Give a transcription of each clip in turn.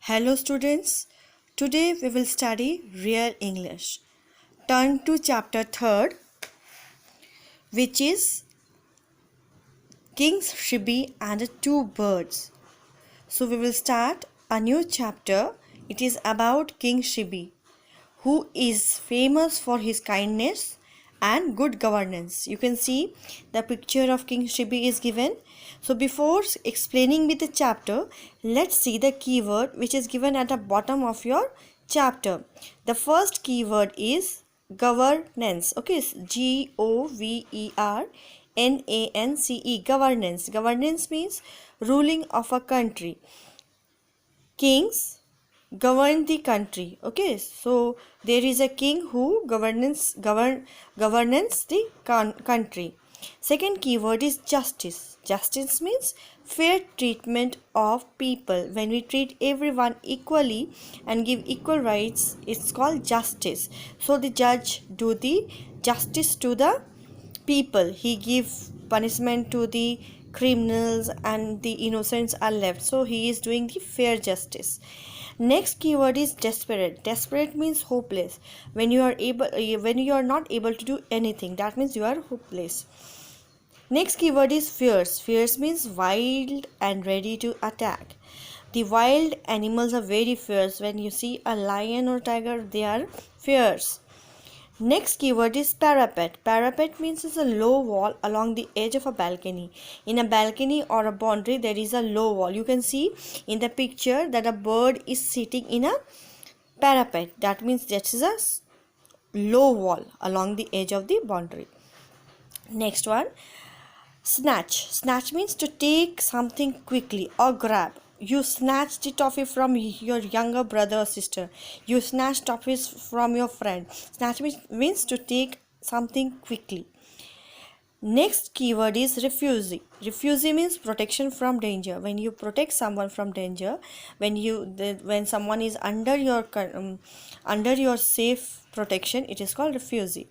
Hello students, today we will study real English. Turn to chapter 3rd, which is King Shibi and the Two Birds. So we will start a new chapter. It is about King Shibi, who is famous for his kindness and good governance. You can see the picture of King Shibi is given. So before explaining with the chapter, let's see the keyword which is given at the bottom of your chapter. The first keyword is governance. Okay, GOVERNANCE. Governance. Governance means ruling of a country. Kings govern the country. Okay, so there is a king who governs the country. Second keyword is justice. Justice means fair treatment of people. When we treat everyone equally and give equal rights, it's called justice. So the judge do the justice to the people. He give punishment to the criminals and the innocents are left. So he is doing the fair justice. Next keyword is desperate. Desperate means hopeless. When you are not able to do anything, that means you are hopeless. Next keyword is fierce. Fierce means wild and ready to attack. The wild animals are very fierce. When you see a lion or tiger, they are fierce. Next keyword is parapet. Parapet means it's a low wall along the edge of a balcony. In a balcony or a boundary, there is a low wall. You can see in the picture that a bird is sitting in a parapet. That means that is a low wall along the edge of the boundary. Next one, snatch. Snatch means to take something quickly or grab. You snatch the toffee from your younger brother or sister. You snatch toffees from your friend. Snatch means to take something quickly. Next keyword is refugee. Refugee means protection from danger. When you protect someone from danger, when someone is under your safe protection, it is called refugee.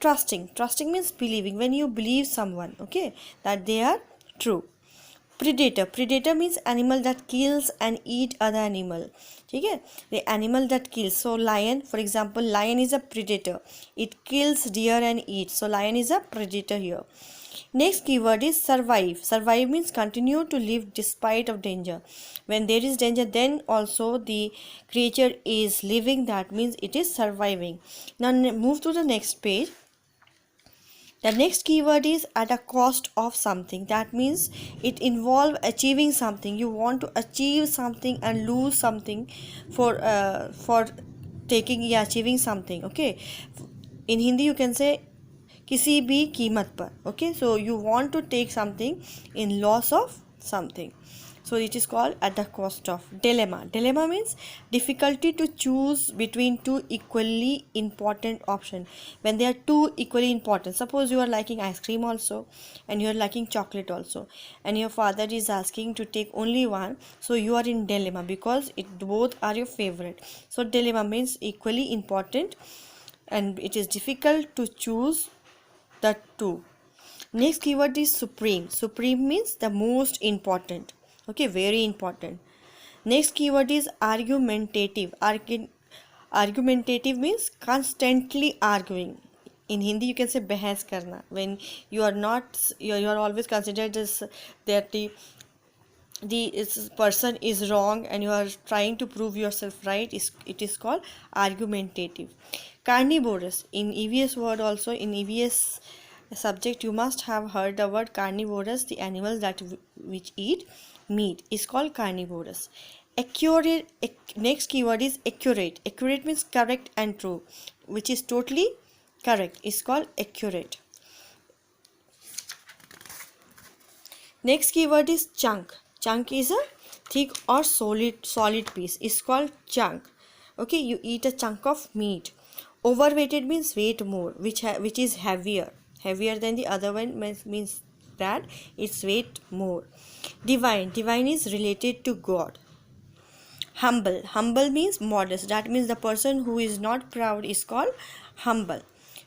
Trusting. Trusting means believing. When you believe someone, okay, that they are true. Predator. Predator means animal that kills and eat other animal. Okay, the animal that kills. So lion, for example, lion is a predator. It kills deer and eats. So lion is a predator here. Next keyword is survive. Survive means continue to live despite of danger. When there is danger, then also the creature is living. That means it is surviving. Now move to the next page. The next keyword is at a cost of something. That means it involves achieving something. You want to achieve something and lose something for achieving something. Okay, in Hindi you can say किसी भी कीमत पर. Okay, so you want to take something in loss of something. So it is called at the cost of. Dilemma. Dilemma means difficulty to choose between two equally important options. When they are two equally important, suppose you are liking ice cream also and you are liking chocolate also, and your father is asking to take only one, so you are in dilemma because both are your favorite. So dilemma means equally important and it is difficult to choose the two. Next keyword is supreme. Supreme means the most important. Okay, very important. Next keyword is argumentative. Argumentative means constantly arguing. In Hindi you can say behas karna. When you are always considered as that the person is wrong and you are trying to prove yourself right, it is called argumentative. Carnivorous. In EVS word also, in EVS subject you must have heard the word carnivorous. The animals that which eat meat is called carnivorous. Accurate. Next keyword is accurate. Accurate means correct and true, which is totally correct, is called accurate. Next keyword is chunk. Chunk is a thick or solid piece, is called chunk. Okay, you eat a chunk of meat. Overweighted means weight more, which is heavier than the other one, means that it's weight more. Divine. Divine is related to God. Humble. Humble means modest. That means the person who is not proud is called humble.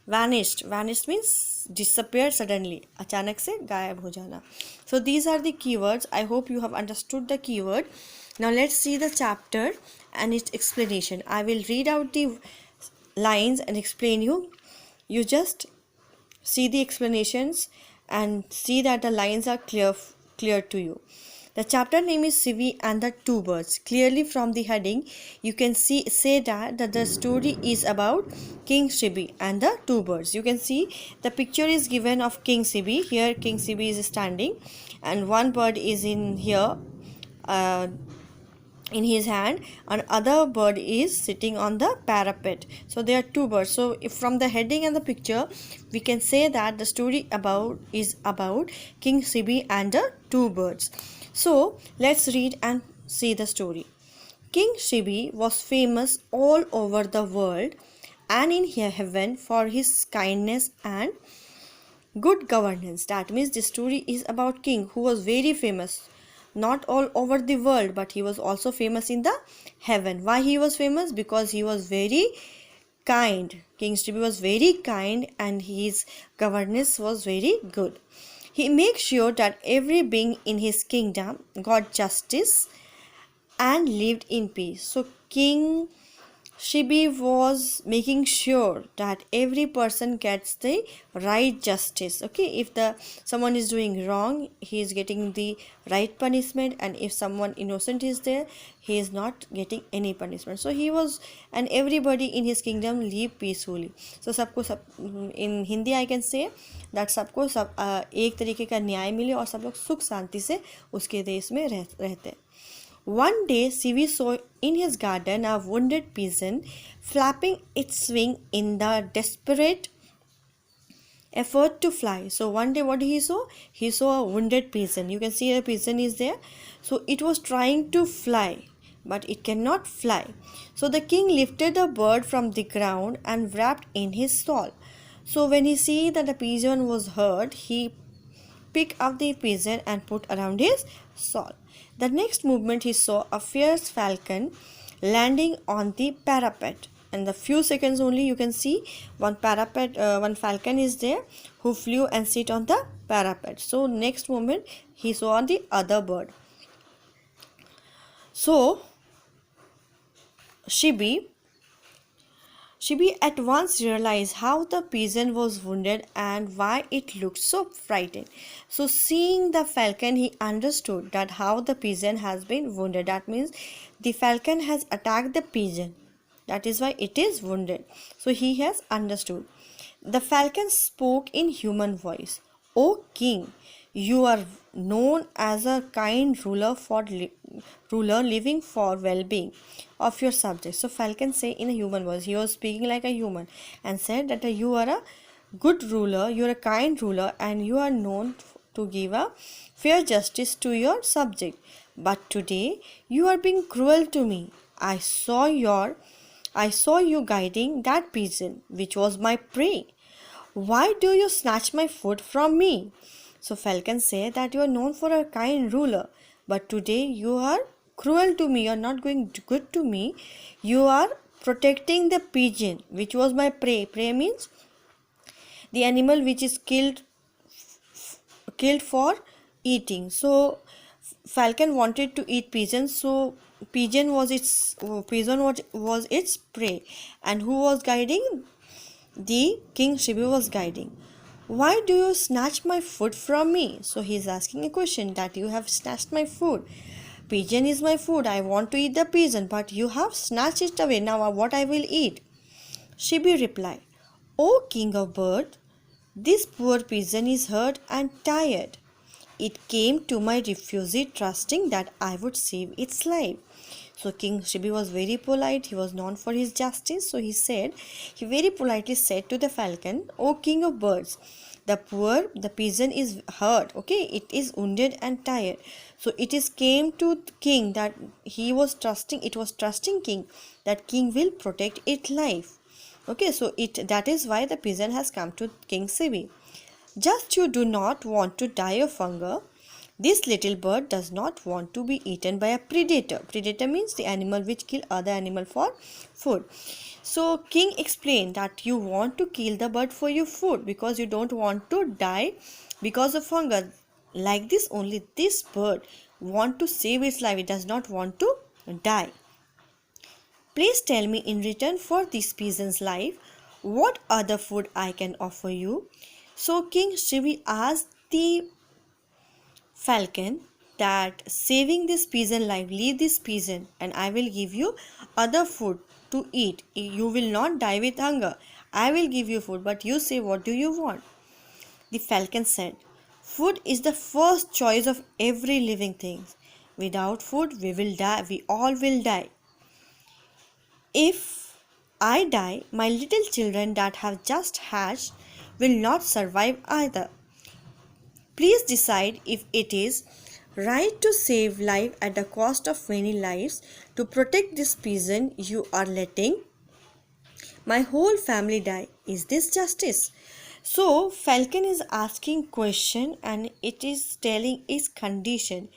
Vanished. Vanished means disappear suddenly. अचानक से गायब हो जाना. So these are the keywords. I hope you have understood the keyword. Now let's see the chapter and its explanation. I will read out the lines and explain you. You just see the explanations and see that the lines are clear to you. The chapter name is Sibi and the Two Birds. Clearly from the heading, you can say that the story is about King Sibi and the two birds. You can see the picture is given of King Sibi. Here King Sibi is standing and one bird is in here in his hand, and other bird is sitting on the parapet. So there are two birds. So if from the heading and the picture we can say that the story is about King Sibi and the two birds. So let's read and see the story. King Sibi was famous all over the world and in heaven for his kindness and good governance. That means the story is about king who was very famous, not all over the world, but he was also famous in the heaven. Why he was famous? Because he was very kind. King Sibi was very kind and his governance was very good. He makes sure that every being in his kingdom got justice and lived in peace. So King Sibi was making sure that every person gets the right justice. Okay, if someone is doing wrong, he is getting the right punishment, and if someone innocent is there, he is not getting any punishment. So he was, and everybody in his kingdom live peacefully. So in Hindi I can say that सबको एक तरीके का न्याय मिले और सब लोग सुख शांति से उसके देश में रहते. One day, Sibi saw in his garden a wounded pigeon flapping its wing in the desperate effort to fly. So one day what he saw? He saw a wounded pigeon. You can see a pigeon is there. So it was trying to fly, but it cannot fly. So the king lifted the bird from the ground and wrapped in his shawl. So when he see that the pigeon was hurt, he picked up the pigeon and put around his shawl. The next moment he saw a fierce falcon landing on the parapet. And the few seconds only you can see one falcon is there who flew and sit on the parapet. So next moment he saw the other bird. So Sibi at once realized how the pigeon was wounded and why it looked so frightened. So seeing the falcon, he understood that how the pigeon has been wounded. That means the falcon has attacked the pigeon. That is why it is wounded. So he has understood. The falcon spoke in human voice. O king, you are known as a kind ruler living for well-being of your subjects. So falcon say in a human voice, he was speaking like a human and said that you are a good ruler, you are a kind ruler, and you are known to give a fair justice to your subject. But today you are being cruel to me. I saw you guiding that pigeon, which was my prey. Why do you snatch my food from me? So falcon said that you are known for a kind ruler, but today you are cruel to me. You are not going good to me. You are protecting the pigeon, which was my prey. Prey means the animal which is killed for eating. So falcon wanted to eat pigeon. So pigeon was its prey, and who was guiding? The King Sibi was guiding. Why do you snatch my food from me? So he is asking a question that you have snatched my food. Pigeon is my food. I want to eat the pigeon, but you have snatched it away. Now what I will eat? Sibi replied, O king of birds, this poor pigeon is hurt and tired. It came to my refugee trusting that I would save its life. So King Sibi was very polite. He was known for his justice. So he very politely said to the falcon, O king of birds, the pigeon is hurt. Okay, it is wounded and tired. So it came to king that it was trusting king that king will protect its life. Okay, so that is why the pigeon has come to King Sibi. Just you do not want to die of hunger. This little bird does not want to be eaten by a predator. Predator means the animal which kill other animal for food. So king explained that you want to kill the bird for your food because you don't want to die because of hunger. Like this, only this bird want to save its life. It does not want to die. Please tell me, in return for this pigeon's life, what other food I can offer you. So King Shivi asked the falcon that saving this pigeon life, leave this pigeon and I will give you other food to eat. You will not die with hunger. I will give you food, but you say, what do you want? The falcon said, food is the first choice of every living thing. Without food, we will die. We all will die. If I die, my little children that have just hatched will not survive either. Please decide if it is right to save life at the cost of many lives. To protect this pigeon, you are letting my whole family die. Is this justice? So falcon is asking question, and it is telling its condition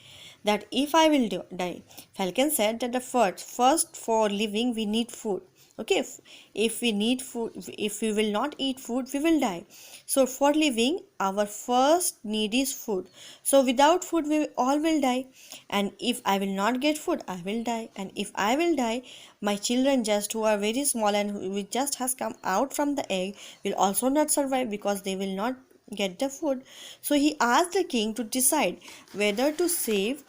that if I will die. Falcon said that the first for living we need food. Okay, if we need food, if we will not eat food, we will die. So for living, our first need is food. So without food, we all will die. And if I will not get food, I will die. And if I will die, my children just who are very small and who just has come out from the egg will also not survive, because they will not get the food. So he asked the king to decide whether to save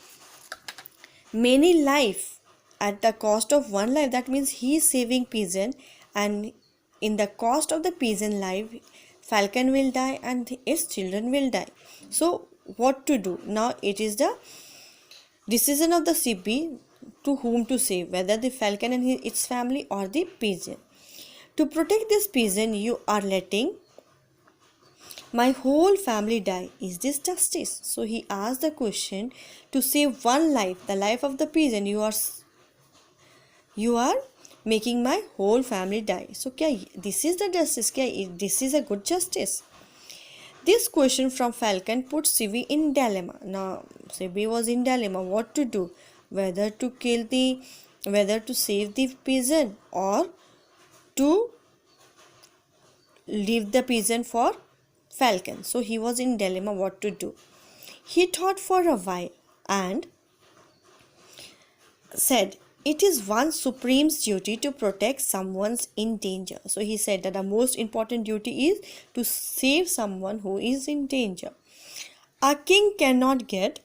many life at the cost of one life. That means he is saving pigeon, and in the cost of the pigeon life, falcon will die and its children will die. So what to do now? It is the decision of the CP to whom to save, whether the falcon and its family or the pigeon. To protect this pigeon, you are letting my whole family die. Is this justice? So he asked the question, to save one life, the life of the pigeon, you are making my whole family die. So this is the justice? This is a good justice? This question from falcon put Sivi in dilemma. Now Sivi was in dilemma what to do, whether to save the pigeon or to leave the pigeon for falcon. So he was in dilemma what to do. He thought for a while and said, it is one's supreme duty to protect someone's in danger. So he said that the most important duty is to save someone who is in danger. A king cannot get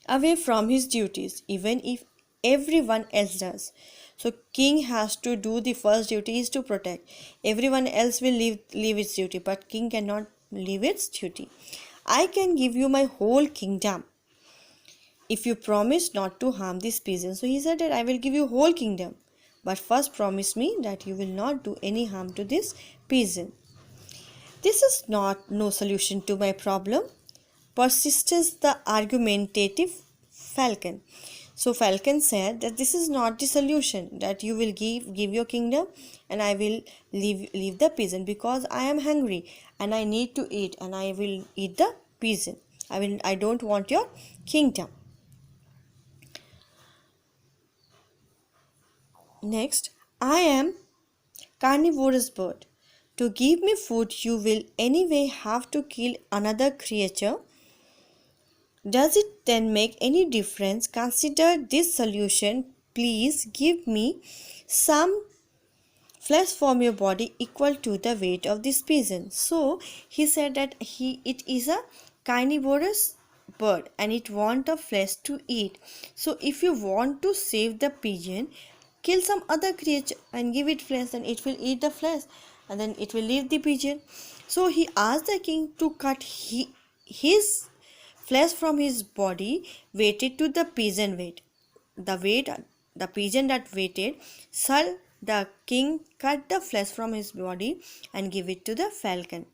away from his duties even if everyone else does. So king has to do the first duty is to protect. Everyone else will leave its duty, but king cannot leave its duty. I can give you my whole kingdom if you promise not to harm this pigeon. So he said that I will give you whole kingdom, but first promise me that you will not do any harm to this pigeon. This is no solution to my problem, persisted the argumentative falcon. So falcon said that this is not the solution, that you will give your kingdom and I will leave the pigeon, because I am hungry and I need to eat, and I will eat the pigeon. I don't want your kingdom. Next, I am carnivorous bird. To give me food, you will anyway have to kill another creature. Does it then make any difference? Consider this solution. Please give me some flesh from your body equal to the weight of this pigeon. So he said that it is a carnivorous bird and it wants the flesh to eat. So if you want to save the pigeon, kill some other creature and give it flesh, and it will eat the flesh and then it will leave the pigeon. So he asked the king to cut his flesh from his body weighted to the pigeon weight. The pigeon that weighted, shall the king cut the flesh from his body and give it to the falcon.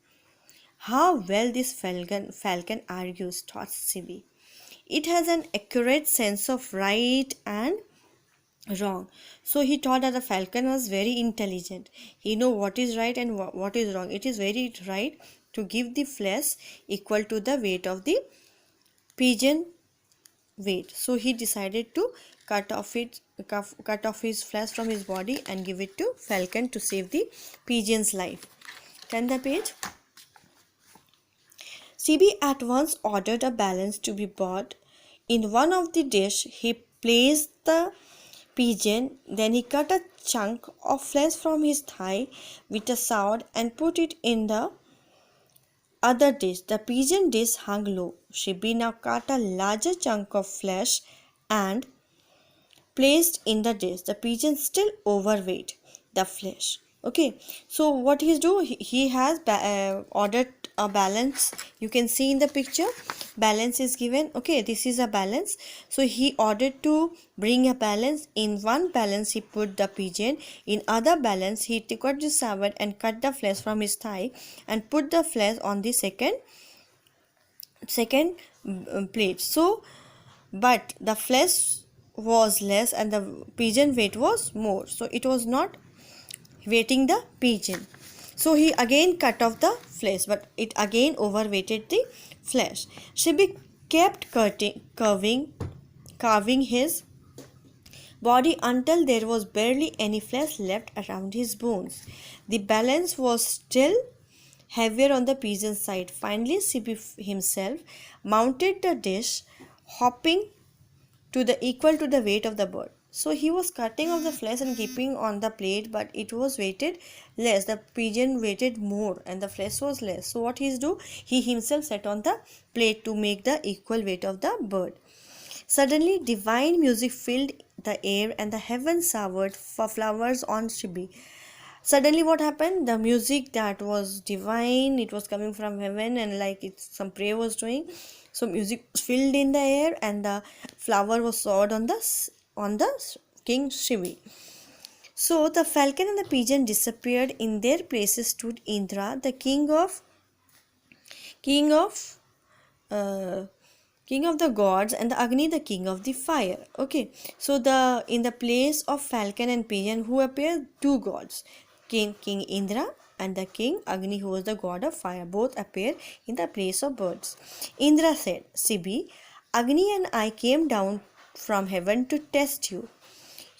How well this falcon argues, thought Sibi. It has an accurate sense of right and wrong. So he thought that the falcon was very intelligent. He know what is right and what is wrong. It is very right to give the flesh equal to the weight of the pigeon weight. So he decided to cut off his flesh from his body and give it to falcon to save the pigeon's life. Turn the page. CB at once ordered a balance to be brought In one of the dish, he placed the pigeon, then he cut a chunk of flesh from his thigh with a sword and put it in the other dish. The pigeon dish hung low. Shibi now cut a larger chunk of flesh and placed in the dish. The pigeon still overweight the flesh. Okay, so what he's do, he has ordered a balance. You can see in the picture, balance is given. Okay, this is a balance. So he ordered to bring a balance. In one balance he put the pigeon, in other balance he took out the sword and cut the flesh from his thigh and put the flesh on the second plate. So but the flesh was less and the pigeon weight was more, so it was not weighting the pigeon. So he again cut off the flesh, but it again overweighted the flesh. Shibi kept carving his body until there was barely any flesh left around his bones. The balance was still heavier on the pigeon's side. Finally, Shibi himself mounted the dish, hopping to the equal to the weight of the bird. So he was cutting off the flesh and keeping on the plate, but it was weighted less. The pigeon weighted more and the flesh was less. So what he's do? He himself sat on the plate to make the equal weight of the bird. Suddenly divine music filled the air and the heavens showered for flowers on Shibi. Suddenly what happened? The music that was divine, it was coming from heaven, and like it's some prayer was doing. So music was filled in the air and the flower was soared on the king Shivi. So the falcon and the pigeon disappeared. In their places stood Indra, the king of uh, king of the gods, and the Agni, the king of the fire. Okay, so the in the place of falcon and pigeon, who appear? Two gods, king Indra and the king Agni, who was the god of fire. Both appear in the place of birds. Indra said, Sibi, Agni and I came down from heaven to test you.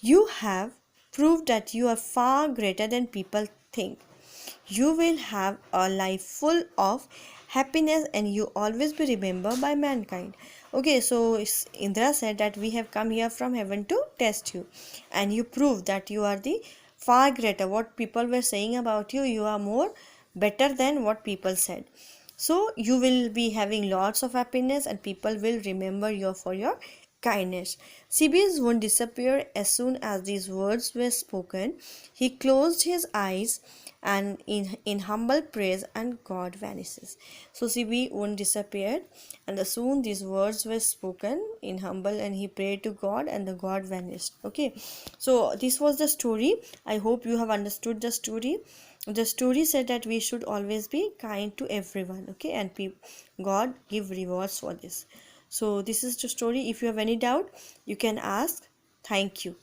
You have proved that you are far greater than people think. You will have a life full of happiness and you always be remembered by mankind. Okay, so Indra said that we have come here from heaven to test you, and you prove that you are the far greater. What people were saying about you, you are more better than what people said. So you will be having lots of happiness and people will remember you for your kindness. Sibi's wound disappeared as soon as these words were spoken. He closed his eyes and in humble praise, and God vanishes. So Sibi wound disappeared, and as soon these words were spoken in humble, and he prayed to God, and the God vanished. Okay, so this was the story. I hope you have understood the story. The story said that we should always be kind to everyone. Okay, and God give rewards for this. So this is the story. If you have any doubt, you can ask. Thank you.